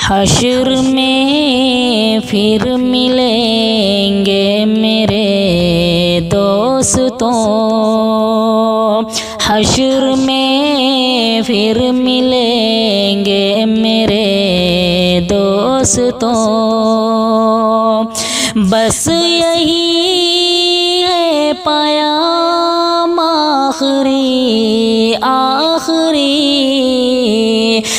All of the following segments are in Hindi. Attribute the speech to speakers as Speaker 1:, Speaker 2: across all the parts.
Speaker 1: हश्र में फिर मिलेंगे मेरे दोस्तों, हश्र में फिर मिलेंगे मेरे दोस्तों। बस यही है पयाम आखिरी आखिरी,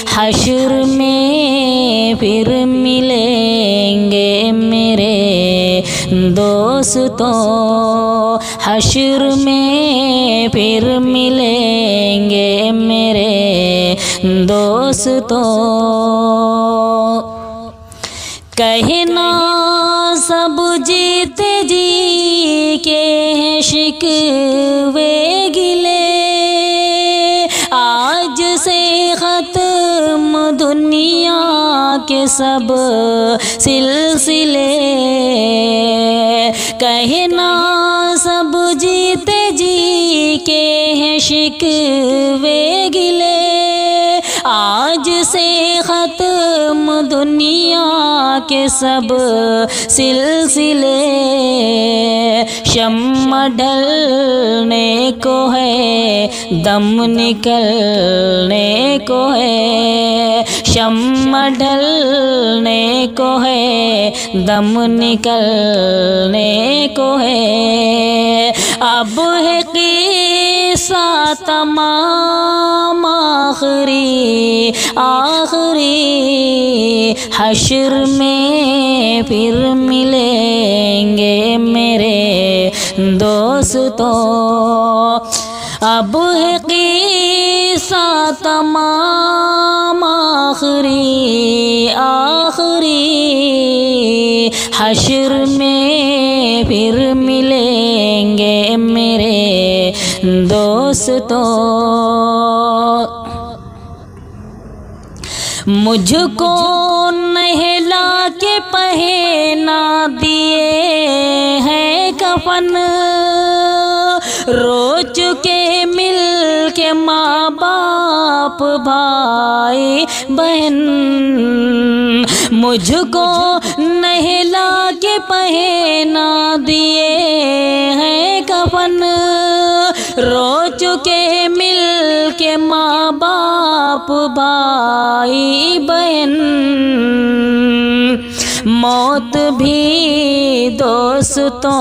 Speaker 1: हश्र में फिर मिलेंगे मेरे दोस्तों, हश्र में फिर मिलेंगे मेरे दोस्तों। कहना सब जीते जी के हैं शिकवे गिले, आज से ख़त्म दुनिया के सब सिलसिले। कहना सब जीते जी के हैं शिकवे गिले, आज से ख़त्म दुनिया के सब सिलसिले। शम्मा ढलने को है दम निकलने को है, शम्मा ढलने को है दम निकलने को है। अब है क़िस्सा तमाम आखिरी आखिरी, हश्र में फिर मिलेंगे मेरे दोस्तों। अब है क़िस्सा तमाम आखिरी आखिरी, हश्र में फिर मिलेंगे मेरे दोस्तों। मुझको नहला के पहना दिए हैं कफन, रो चुके मिल के माँ बाप भाई बहन। मुझको नहला के पहना दिए हैं कफन, रो चुके मिल के माँ बाप भाई बहन। मौत भी दोस्तों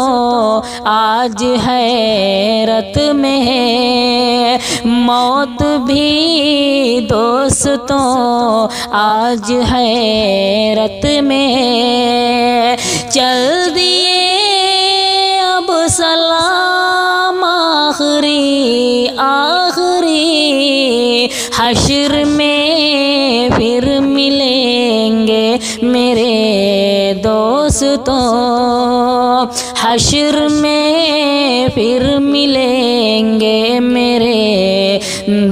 Speaker 1: आज हैरत में है, मौत भी दोस्तों आज हैरत में है। चल दिए अब सलाम आखिरी आखिरी, हश्र में फिर मिलेंगे मेरे दोस्तों, हश्र में फिर मिलेंगे मेरे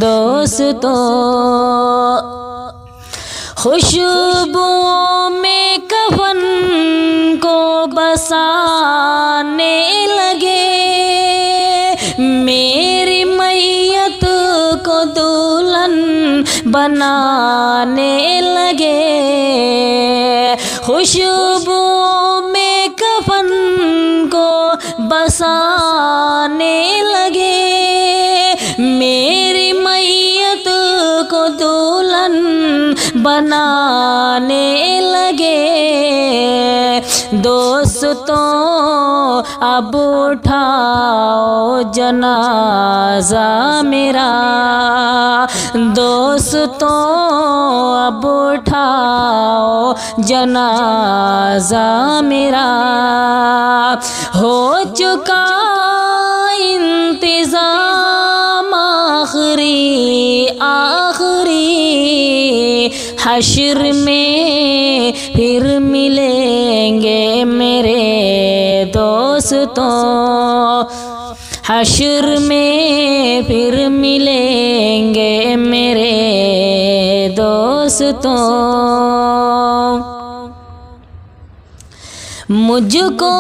Speaker 1: दोस्तों। खुशबुओं में कफन को बसाने लगे, मेरी मैयत को दुल्हन बनाने लगे। खुशबुओं में कफन को बसाने लगे, मेरी मैयत को दुल्हन बनाने लगे। दोस्तों अब उठाओ जनाजा मेरा, दोस्तों अब उठाओ जनाजा मेरा। हो चुका इंतज़ाम आखिरी आखिरी, हश्र में फिर मिलेंगे मेरे दोस्तों, हश्र में फिर मिलेंगे मेरे दोस्तों। मुझको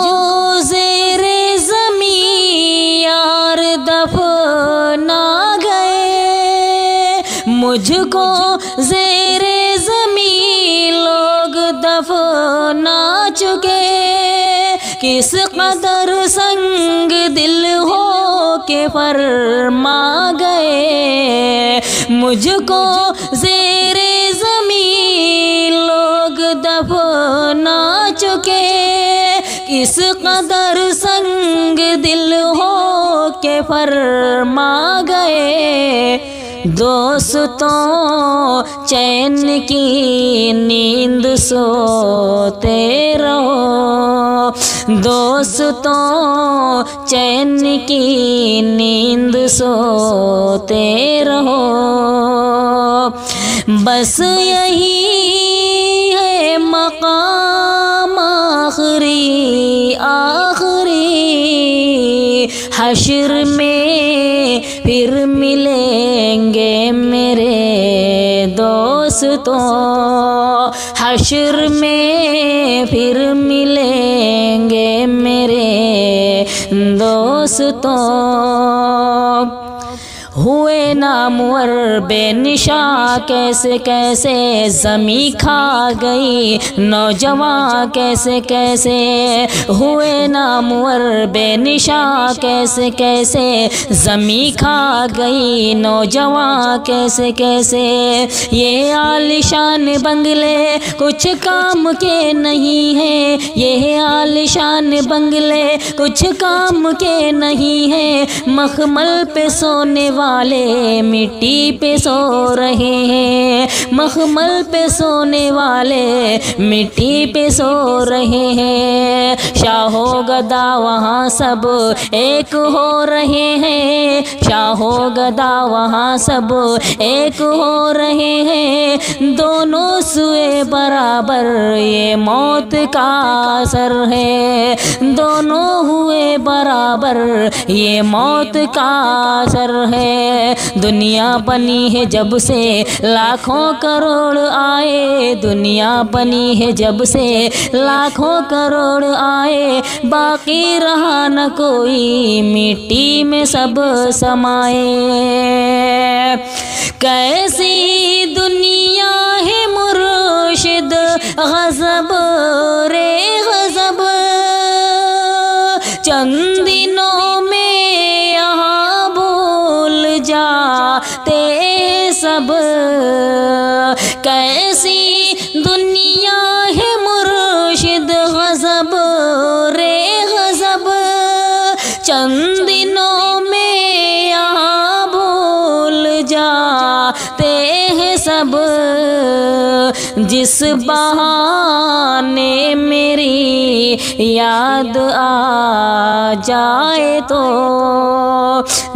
Speaker 1: ज़ेरे ज़मीं यार दफना गए, मुझको ज़ेरे ज़मीं लो किस कदर संग दिल हो के फरमा गए। मुझको ज़ेरे ज़मीन लोग दफना चुके, किस कदर संग दिल हो के फरमा गए। दोस्तों चैन की नींद सोते रहो, दोस्तों चैन की नींद सोते रहो। बस यही है मकाम आखिरी आखिरी, हश्र में फिर मिलेंगे मेरे दोस्तों, हश्र में फिर मिलेंगे मेरे दोस्तों। हुए नामुअर बेनिशा कैसे कैसे ज़मी खा गई, नौजवान कैसे कैसे हुए नामुअर बेनिशा कैसे कैसे ज़मी खा गई, नौजवान कैसे कैसे। ये आलिशान बंगले कुछ काम के नहीं है, ये आलिशान बंगले कुछ काम के नहीं है। मखमल पे सोने वाले मिट्टी पे सो रहे हैं, मखमल पे सोने वाले मिट्टी पे सो रहे हैं। शाहो गदा वहाँ सब एक हो रहे हैं, शाहो गदा वहाँ सब एक हो रहे हैं। दोनों सुए बराबर ये मौत का असर है, दोनों हुए बराबर ये मौत का असर है। दुनिया बनी है जब से लाखों करोड़ आए, दुनिया बनी है जब से लाखों करोड़ आए। बाकी रहा न कोई मिट्टी में सब समाए। कैसी दुनिया है मुर्शिद गज़ब रे गज़ब, चंद दिनों में यहाँ भूल जाते सब। कैसी दुनिया है मुर्शिद गज़ब रे गज़ब, चंद दिनों में यहाँ भूल जाते हैं सब। जिस बहाने मेरी याद आ जाए तो,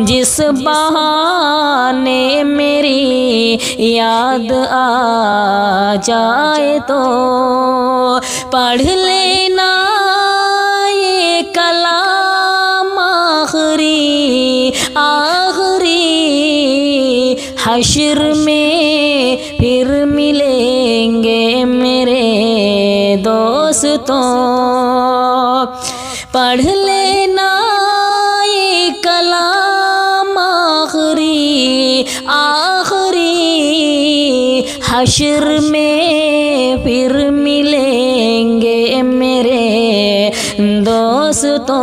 Speaker 1: जिस बहाने मेरी याद आ जाए तो, पढ़ लेना ये कलाम आखिरी आखिरी। हश्र में फिर मिलेंगे मेरे दोस्तों, पढ़ लेना ये कलाम आखिरी आखिरी। हश्र में फिर मिलेंगे मेरे दोस्तों।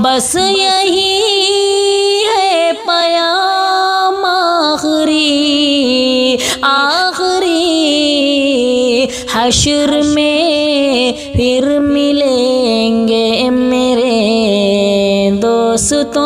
Speaker 1: बस यही है पयाम आखिरी आखिरी। हश्र में फिर मिलेंगे मेरे दोस्तों।